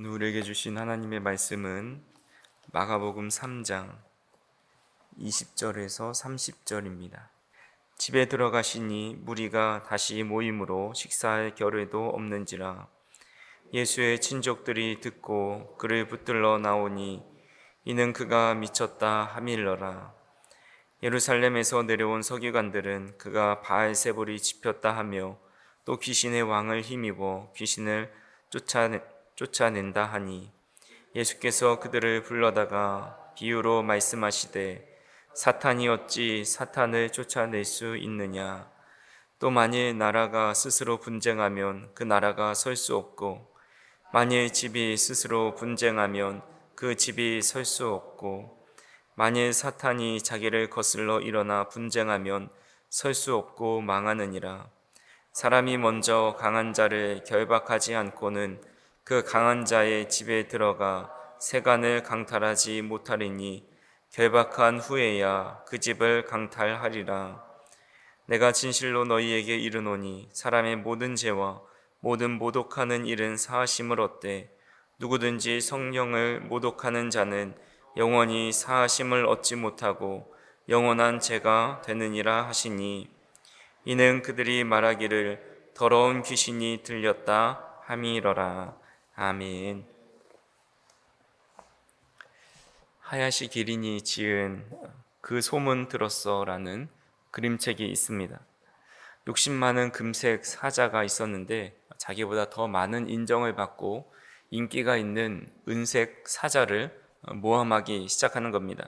오늘 우리에게 주신 하나님의 말씀은 마가복음 3장 20절에서 30절입니다. 집에 들어가시니 무리가 다시 모임으로 식사할 겨를도 없는지라. 예수의 친족들이 듣고 그를 붙들러 나오니 이는 그가 미쳤다 하밀러라. 예루살렘에서 내려온 서기관들은 그가 바알세불이 집혔다 하며 또 귀신의 왕을 힘입어 귀신을 쫓아낸다 하니 예수께서 그들을 불러다가 비유로 말씀하시되 사탄이 어찌 사탄을 쫓아낼 수 있느냐. 또 만일 나라가 스스로 분쟁하면 그 나라가 설 수 없고 만일 집이 스스로 분쟁하면 그 집이 설 수 없고 만일 사탄이 자기를 거슬러 일어나 분쟁하면 설 수 없고 망하느니라. 사람이 먼저 강한 자를 결박하지 않고는 그 강한 자의 집에 들어가 세간을 강탈하지 못하리니 결박한 후에야 그 집을 강탈하리라. 내가 진실로 너희에게 이르노니 사람의 모든 죄와 모든 모독하는 일은 사하심을 얻되 누구든지 성령을 모독하는 자는 영원히 사하심을 얻지 못하고 영원한 죄가 되느니라 하시니 이는 그들이 말하기를 더러운 귀신이 들렸다 함이러라. 아멘. 하야시 기린이 지은 그 소문 들었어라는 그림책이 있습니다. 욕심 많은 금색 사자가 있었는데 자기보다 더 많은 인정을 받고 인기가 있는 은색 사자를 모함하기 시작하는 겁니다.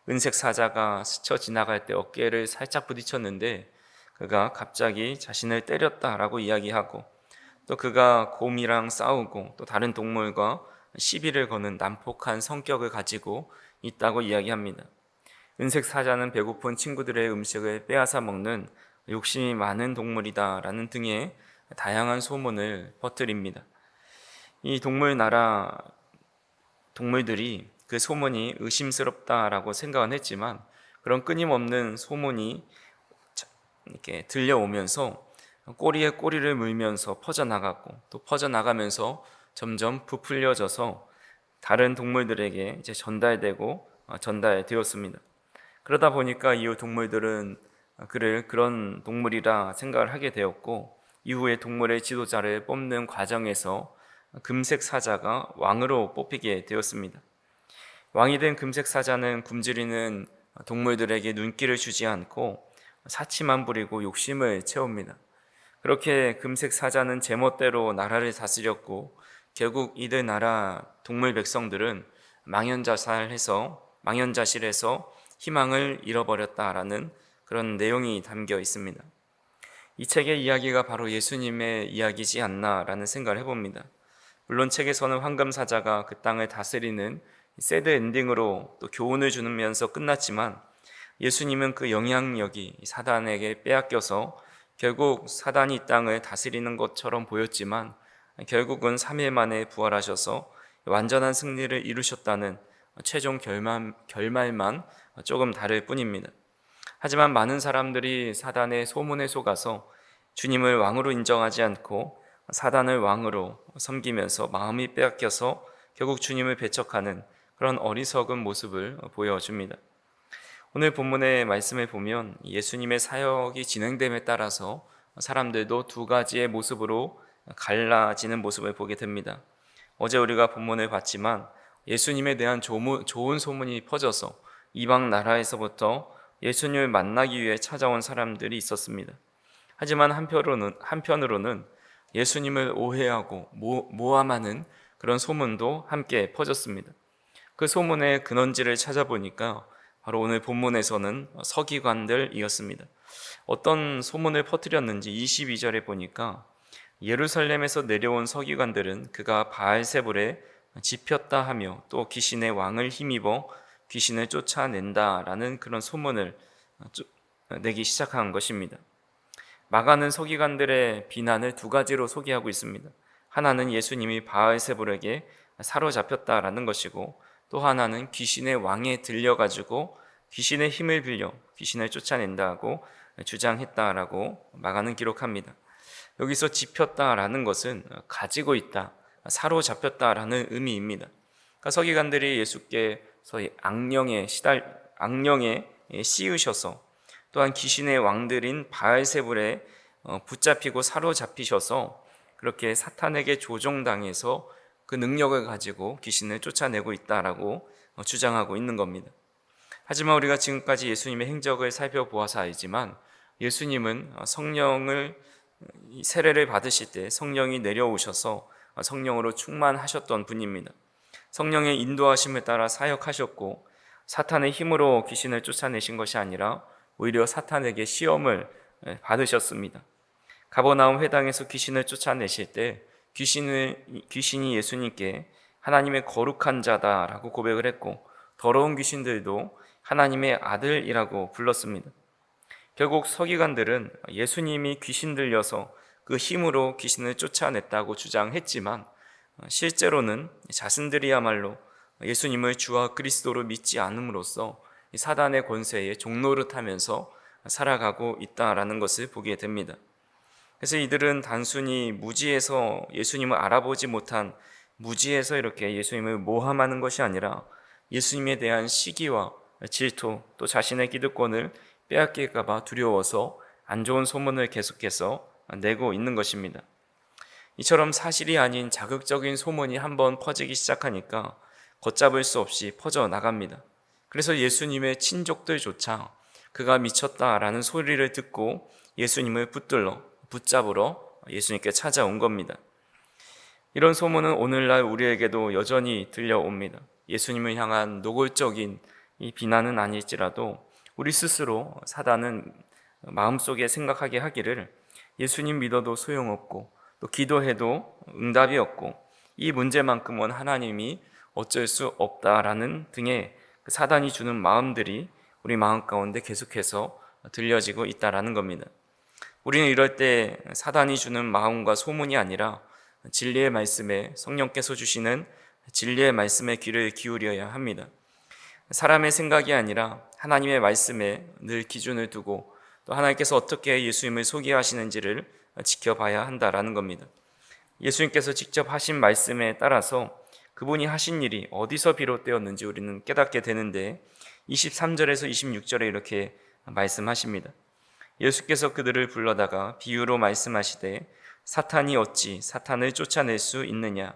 은색 사자가 스쳐 지나갈 때 어깨를 살짝 부딪혔는데 그가 갑자기 자신을 때렸다라고 이야기하고 또 그가 곰이랑 싸우고 또 다른 동물과 시비를 거는 난폭한 성격을 가지고 있다고 이야기합니다. 은색 사자는 배고픈 친구들의 음식을 빼앗아 먹는 욕심이 많은 동물이다라는 등의 다양한 소문을 퍼뜨립니다. 이 동물들이 그 소문이 의심스럽다라고 생각은 했지만 그런 끊임없는 소문이 이렇게 들려오면서 꼬리에 꼬리를 물면서 퍼져나갔고 또 퍼져나가면서 점점 부풀려져서 다른 동물들에게 이제 전달되었습니다. 그러다 보니까 이후 동물들은 그를 그런 동물이라 생각을 하게 되었고 이후에 동물의 지도자를 뽑는 과정에서 금색 사자가 왕으로 뽑히게 되었습니다. 왕이 된 금색 사자는 굶주리는 동물들에게 눈길을 주지 않고 사치만 부리고 욕심을 채웁니다. 그렇게 금색 사자는 제멋대로 나라를 다스렸고 결국 이들 나라 동물 백성들은 망연자실해서 희망을 잃어버렸다라는 그런 내용이 담겨 있습니다. 이 책의 이야기가 바로 예수님의 이야기지 않나라는 생각을 해봅니다. 물론 책에서는 황금 사자가 그 땅을 다스리는 새드 엔딩으로 또 교훈을 주면서 끝났지만 예수님은 그 영향력이 사단에게 빼앗겨서 결국 사단이 이 땅을 다스리는 것처럼 보였지만 결국은 3일 만에 부활하셔서 완전한 승리를 이루셨다는 최종 결말만 조금 다를 뿐입니다. 하지만 많은 사람들이 사단의 소문에 속아서 주님을 왕으로 인정하지 않고 사단을 왕으로 섬기면서 마음이 빼앗겨서 결국 주님을 배척하는 그런 어리석은 모습을 보여줍니다. 오늘 본문의 말씀을 보면 예수님의 사역이 진행됨에 따라서 사람들도 두 가지의 모습으로 갈라지는 모습을 보게 됩니다. 어제 우리가 본문을 봤지만 예수님에 대한 좋은 소문이 퍼져서 이방 나라에서부터 예수님을 만나기 위해 찾아온 사람들이 있었습니다. 하지만 한편으로는 예수님을 오해하고 모함하는 그런 소문도 함께 퍼졌습니다. 그 소문의 근원지를 찾아보니까 바로 오늘 본문에서는 서기관들이었습니다. 어떤 소문을 퍼뜨렸는지 22절에 보니까 예루살렘에서 내려온 서기관들은 그가 바알세불에 집혔다 하며 또 귀신의 왕을 힘입어 귀신을 쫓아낸다라는 그런 소문을 내기 시작한 것입니다. 마가는 서기관들의 비난을 두 가지로 소개하고 있습니다. 하나는 예수님이 바알세불에게 사로잡혔다라는 것이고 또 하나는 귀신의 왕에 들려가지고 귀신의 힘을 빌려 귀신을 쫓아낸다고 주장했다라고 마가는 기록합니다. 여기서 집혔다라는 것은 가지고 있다, 사로잡혔다라는 의미입니다. 그러니까 서기관들이 예수께서 악령에 씌우셔서 또한 귀신의 왕들인 바알세불에 붙잡히고 사로잡히셔서 그렇게 사탄에게 조종당해서 그 능력을 가지고 귀신을 쫓아내고 있다라고 주장하고 있는 겁니다. 하지만 우리가 지금까지 예수님의 행적을 살펴보아서 알지만 예수님은 성령을 세례를 받으실 때 성령이 내려오셔서 성령으로 충만하셨던 분입니다. 성령의 인도하심을 따라 사역하셨고 사탄의 힘으로 귀신을 쫓아내신 것이 아니라 오히려 사탄에게 시험을 받으셨습니다. 가버나움 회당에서 귀신을 쫓아내실 때 귀신이 예수님께 하나님의 거룩한 자다라고 고백을 했고 더러운 귀신들도 하나님의 아들이라고 불렀습니다. 결국 서기관들은 예수님이 귀신 들려서 그 힘으로 귀신을 쫓아냈다고 주장했지만 실제로는 자신들이야말로 예수님을 주와 그리스도로 믿지 않음으로써 사단의 권세에 종노릇하면서 살아가고 있다라는 것을 보게 됩니다. 그래서 이들은 단순히 무지에서 예수님을 알아보지 못한 무지에서 이렇게 예수님을 모함하는 것이 아니라 예수님에 대한 시기와 질투 또 자신의 기득권을 빼앗길까 봐 두려워서 안 좋은 소문을 계속해서 내고 있는 것입니다. 이처럼 사실이 아닌 자극적인 소문이 한번 퍼지기 시작하니까 걷잡을 수 없이 퍼져나갑니다. 그래서 예수님의 친족들조차 그가 미쳤다라는 소리를 듣고 예수님을 붙잡으러 예수님께 찾아온 겁니다. 이런 소문은 오늘날 우리에게도 여전히 들려옵니다. 예수님을 향한 노골적인 이 비난은 아닐지라도 우리 스스로 사단은 마음속에 생각하게 하기를 예수님 믿어도 소용없고 또 기도해도 응답이 없고 이 문제만큼은 하나님이 어쩔 수 없다라는 등의 사단이 주는 마음들이 우리 마음 가운데 계속해서 들려지고 있다라는 겁니다. 우리는 이럴 때 사단이 주는 마음과 소문이 아니라 진리의 말씀에 성령께서 주시는 진리의 말씀에 귀를 기울여야 합니다. 사람의 생각이 아니라 하나님의 말씀에 늘 기준을 두고 또 하나님께서 어떻게 예수님을 소개하시는지를 지켜봐야 한다라는 겁니다. 예수님께서 직접 하신 말씀에 따라서 그분이 하신 일이 어디서 비롯되었는지 우리는 깨닫게 되는데 23절에서 26절에 이렇게 말씀하십니다. 예수께서 그들을 불러다가 비유로 말씀하시되 사탄이 어찌 사탄을 쫓아낼 수 있느냐?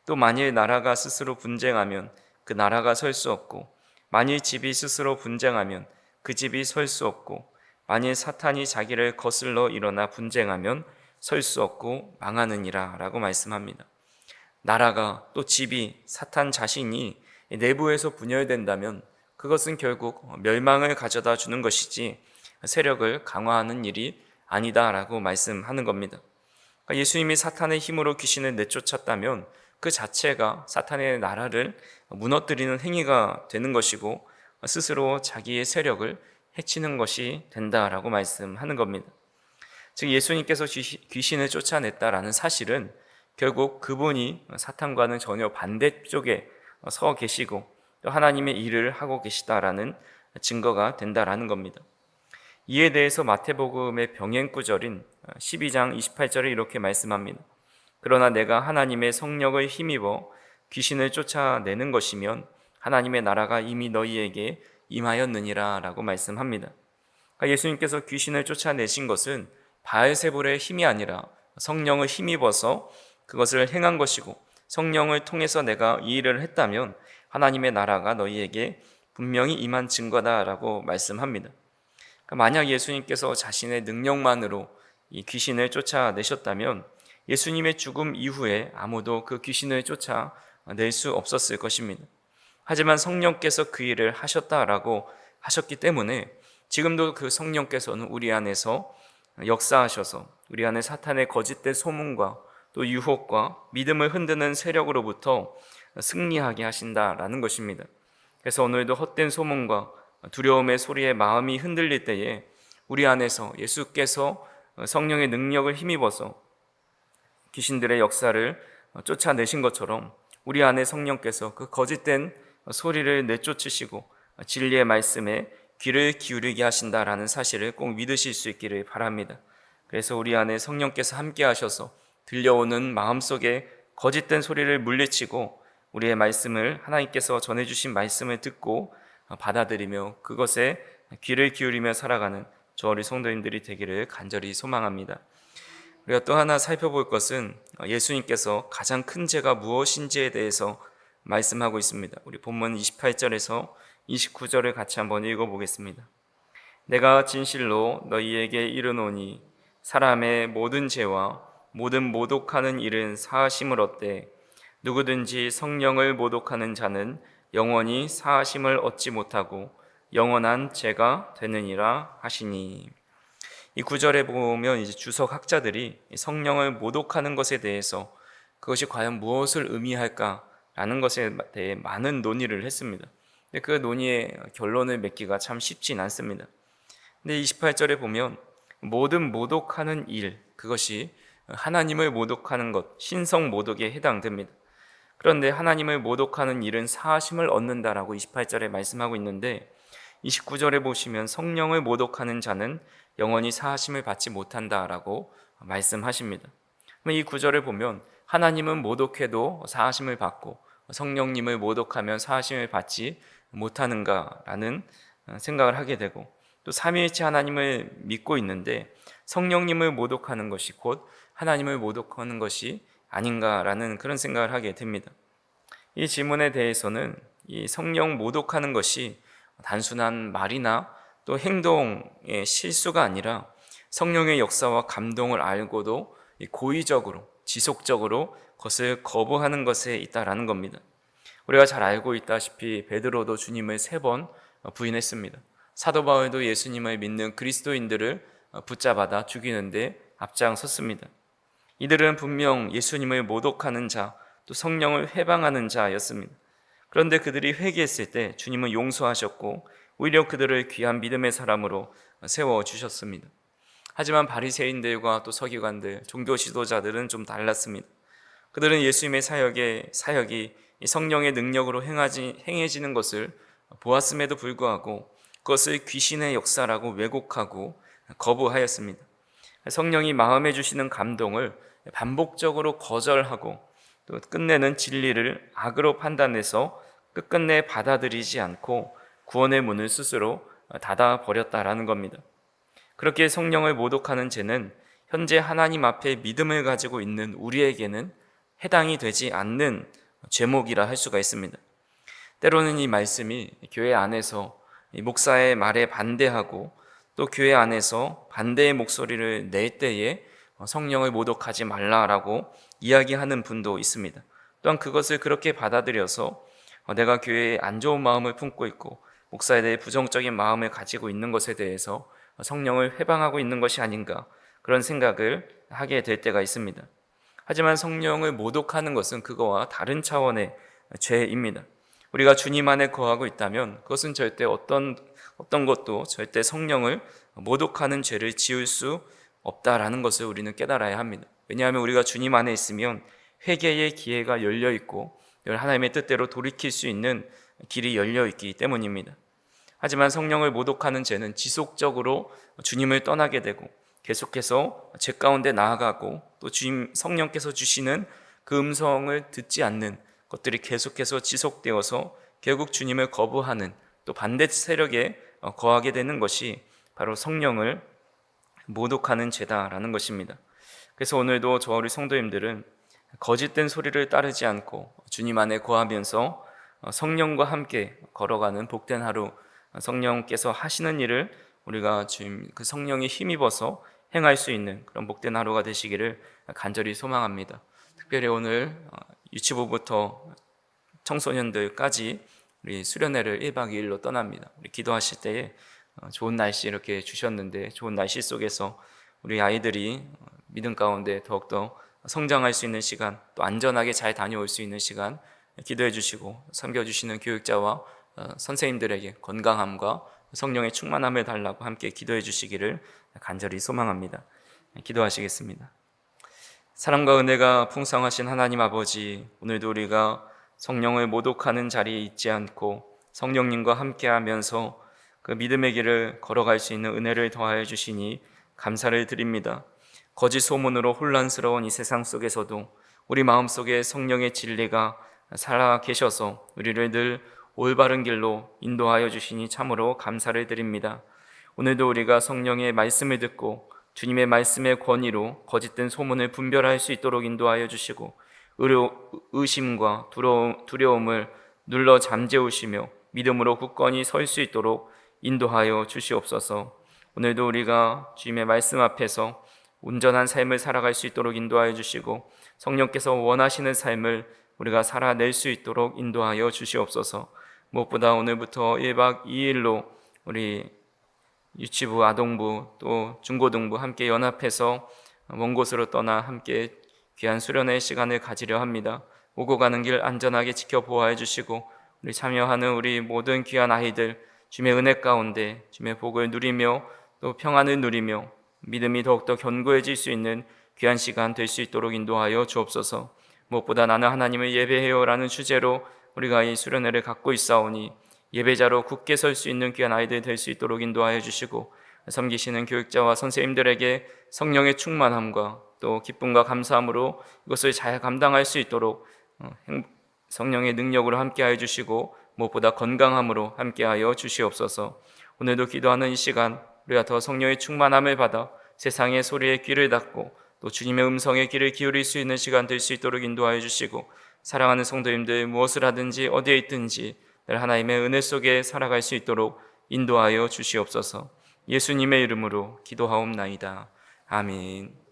또 만일 나라가 스스로 분쟁하면 그 나라가 설 수 없고 만일 집이 스스로 분쟁하면 그 집이 설 수 없고 만일 사탄이 자기를 거슬러 일어나 분쟁하면 설 수 없고 망하느니라 라고 말씀합니다. 나라가 또 집이 사탄 자신이 내부에서 분열된다면 그것은 결국 멸망을 가져다 주는 것이지 세력을 강화하는 일이 아니다라고 말씀하는 겁니다. 그러니까 예수님이 사탄의 힘으로 귀신을 내쫓았다면 그 자체가 사탄의 나라를 무너뜨리는 행위가 되는 것이고 스스로 자기의 세력을 해치는 것이 된다라고 말씀하는 겁니다. 즉 예수님께서 귀신을 쫓아냈다라는 사실은 결국 그분이 사탄과는 전혀 반대쪽에 서 계시고 또 하나님의 일을 하고 계시다라는 증거가 된다라는 겁니다. 이에 대해서 마태복음의 병행 구절인 12장 28절에 이렇게 말씀합니다. 그러나 내가 하나님의 성령을 힘입어 귀신을 쫓아내는 것이면 하나님의 나라가 이미 너희에게 임하였느니라 라고 말씀합니다. 그러니까 예수님께서 귀신을 쫓아내신 것은 바알세불의 힘이 아니라 성령을 힘입어서 그것을 행한 것이고 성령을 통해서 내가 이 일을 했다면 하나님의 나라가 너희에게 분명히 임한 증거다라고 말씀합니다. 그러니까 만약 예수님께서 자신의 능력만으로 이 귀신을 쫓아내셨다면 예수님의 죽음 이후에 아무도 그 귀신을 쫓아낼 수 없었을 것입니다. 하지만 성령께서 그 일을 하셨다라고 하셨기 때문에 지금도 그 성령께서는 우리 안에서 역사하셔서 우리 안에 사탄의 거짓된 소문과 또 유혹과 믿음을 흔드는 세력으로부터 승리하게 하신다라는 것입니다. 그래서 오늘도 헛된 소문과 두려움의 소리에 마음이 흔들릴 때에 우리 안에서 예수께서 성령의 능력을 힘입어서 귀신들의 역사를 쫓아내신 것처럼 우리 안에 성령께서 그 거짓된 소리를 내쫓으시고 진리의 말씀에 귀를 기울이게 하신다라는 사실을 꼭 믿으실 수 있기를 바랍니다. 그래서 우리 안에 성령께서 함께 하셔서 들려오는 마음속의 거짓된 소리를 물리치고 우리의 말씀을, 하나님께서 전해주신 말씀을 듣고 받아들이며 그것에 귀를 기울이며 살아가는 저 우리 성도님들이 되기를 간절히 소망합니다. 우리가 또 하나 살펴볼 것은 예수님께서 가장 큰 죄가 무엇인지에 대해서 말씀하고 있습니다. 우리 본문 28절에서 29절을 같이 한번 읽어보겠습니다. 내가 진실로 너희에게 이르노니 사람의 모든 죄와 모든 모독하는 일은 사하심을 얻되 누구든지 성령을 모독하는 자는 영원히 사하심을 얻지 못하고 영원한 죄가 되느니라 하시니. 이 구절에 보면 이제 주석 학자들이 성령을 모독하는 것에 대해서 그것이 과연 무엇을 의미할까라는 것에 대해 많은 논의를 했습니다. 근데 그 논의의 결론을 맺기가 참 쉽진 않습니다. 근데 28절에 보면 모든 모독하는 일, 그것이 하나님을 모독하는 것, 신성 모독에 해당됩니다. 그런데 하나님을 모독하는 일은 사하심을 얻는다라고 28절에 말씀하고 있는데 29절에 보시면 성령을 모독하는 자는 영원히 사하심을 받지 못한다라고 말씀하십니다. 이 구절을 보면 하나님은 모독해도 사하심을 받고 성령님을 모독하면 사하심을 받지 못하는가라는 생각을 하게 되고, 또 삼위일체 하나님을 믿고 있는데 성령님을 모독하는 것이 곧 하나님을 모독하는 것이 아닌가라는 그런 생각을 하게 됩니다. 이 질문에 대해서는 이 성령 모독하는 것이 단순한 말이나 또 행동의 실수가 아니라 성령의 역사와 감동을 알고도 고의적으로 지속적으로 그것을 거부하는 것에 있다라는 겁니다. 우리가 잘 알고 있다시피 베드로도 주님을 3번 부인했습니다. 사도 바울도 예수님을 믿는 그리스도인들을 붙잡아다 죽이는데 앞장섰습니다. 이들은 분명 예수님을 모독하는 자, 또 성령을 회방하는 자였습니다. 그런데 그들이 회개했을 때 주님은 용서하셨고 오히려 그들을 귀한 믿음의 사람으로 세워주셨습니다. 하지만 바리새인들과 또 서기관들, 종교 지도자들은 좀 달랐습니다. 그들은 예수님의 사역이 성령의 능력으로 행해지는 것을 보았음에도 불구하고 그것을 귀신의 역사라고 왜곡하고 거부하였습니다. 성령이 마음에 주시는 감동을 반복적으로 거절하고 또 끝내는 진리를 악으로 판단해서 끝끝내 받아들이지 않고 구원의 문을 스스로 닫아버렸다라는 겁니다. 그렇게 성령을 모독하는 죄는 현재 하나님 앞에 믿음을 가지고 있는 우리에게는 해당이 되지 않는 죄목이라 할 수가 있습니다. 때로는 이 말씀이 교회 안에서 목사의 말에 반대하고 또 교회 안에서 반대의 목소리를 낼 때에 성령을 모독하지 말라라고 이야기하는 분도 있습니다. 또한 그것을 그렇게 받아들여서 내가 교회에 안 좋은 마음을 품고 있고 목사에 대해 부정적인 마음을 가지고 있는 것에 대해서 성령을 회방하고 있는 것이 아닌가, 그런 생각을 하게 될 때가 있습니다. 하지만 성령을 모독하는 것은 그거와 다른 차원의 죄입니다. 우리가 주님 안에 거하고 있다면 그것은 절대 어떤 것도 절대 성령을 모독하는 죄를 지을 수 없다라는 것을 우리는 깨달아야 합니다. 왜냐하면 우리가 주님 안에 있으면 회개의 기회가 열려 있고 하나님의 뜻대로 돌이킬 수 있는 길이 열려 있기 때문입니다. 하지만 성령을 모독하는 죄는 지속적으로 주님을 떠나게 되고 계속해서 죄 가운데 나아가고 또 주님 성령께서 주시는 그 음성을 듣지 않는 것들이 계속해서 지속되어서 결국 주님을 거부하는 또 반대 세력에 거하게 되는 것이 바로 성령을 모독하는 죄다라는 것입니다. 그래서 오늘도 저 우리 성도님들은 거짓된 소리를 따르지 않고 주님 안에 거하면서 성령과 함께 걸어가는 복된 하루, 성령께서 하시는 일을 우리가 주님 그 성령에 힘입어서 행할 수 있는 그런 복된 하루가 되시기를 간절히 소망합니다. 특별히 오늘 유치부부터 청소년들까지 우리 수련회를 1박 2일로 떠납니다. 우리 기도하실 때에 좋은 날씨 이렇게 주셨는데 좋은 날씨 속에서 우리 아이들이 믿음 가운데 더욱더 성장할 수 있는 시간, 또 안전하게 잘 다녀올 수 있는 시간 기도해 주시고 섬겨주시는 교육자와 선생님들에게 건강함과 성령의 충만함을 달라고 함께 기도해 주시기를 간절히 소망합니다. 기도하시겠습니다. 사랑과 은혜가 풍성하신 하나님 아버지, 오늘도 우리가 성령을 모독하는 자리에 있지 않고 성령님과 함께하면서 그 믿음의 길을 걸어갈 수 있는 은혜를 더하여 주시니 감사를 드립니다. 거짓 소문으로 혼란스러운 이 세상 속에서도 우리 마음속에 성령의 진리가 살아 계셔서 우리를 늘 올바른 길로 인도하여 주시니 참으로 감사를 드립니다. 오늘도 우리가 성령의 말씀을 듣고 주님의 말씀의 권위로 거짓된 소문을 분별할 수 있도록 인도하여 주시고 의심과 두려움을 눌러 잠재우시며 믿음으로 굳건히 설 수 있도록 인도하여 주시옵소서. 오늘도 우리가 주님의 말씀 앞에서 온전한 삶을 살아갈 수 있도록 인도하여 주시고 성령께서 원하시는 삶을 우리가 살아낼 수 있도록 인도하여 주시옵소서. 무엇보다 오늘부터 1박 2일로 우리 유치부, 아동부, 또 중고등부 함께 연합해서 먼 곳으로 떠나 함께 귀한 수련의 시간을 가지려 합니다. 오고 가는 길 안전하게 지켜보호해 주시고 우리 참여하는 우리 모든 귀한 아이들 주님의 은혜 가운데 주님의 복을 누리며 또 평안을 누리며 믿음이 더욱더 견고해질 수 있는 귀한 시간 될 수 있도록 인도하여 주옵소서. 무엇보다 나는 하나님을 예배해요 라는 주제로 우리가 이 수련회를 갖고 있사오니 예배자로 굳게 설 수 있는 귀한 아이들 될 수 있도록 인도하여 주시고 섬기시는 교육자와 선생님들에게 성령의 충만함과 또 기쁨과 감사함으로 이것을 잘 감당할 수 있도록 성령의 능력으로 함께하여 주시고 무엇보다 건강함으로 함께하여 주시옵소서. 오늘도 기도하는 이 시간 우리가 더 성령의 충만함을 받아 세상의 소리에 귀를 닫고 또 주님의 음성에 귀를 기울일 수 있는 시간 될 수 있도록 인도하여 주시고 사랑하는 성도님들 무엇을 하든지 어디에 있든지 늘 하나님의 은혜 속에 살아갈 수 있도록 인도하여 주시옵소서. 예수님의 이름으로 기도하옵나이다. 아멘.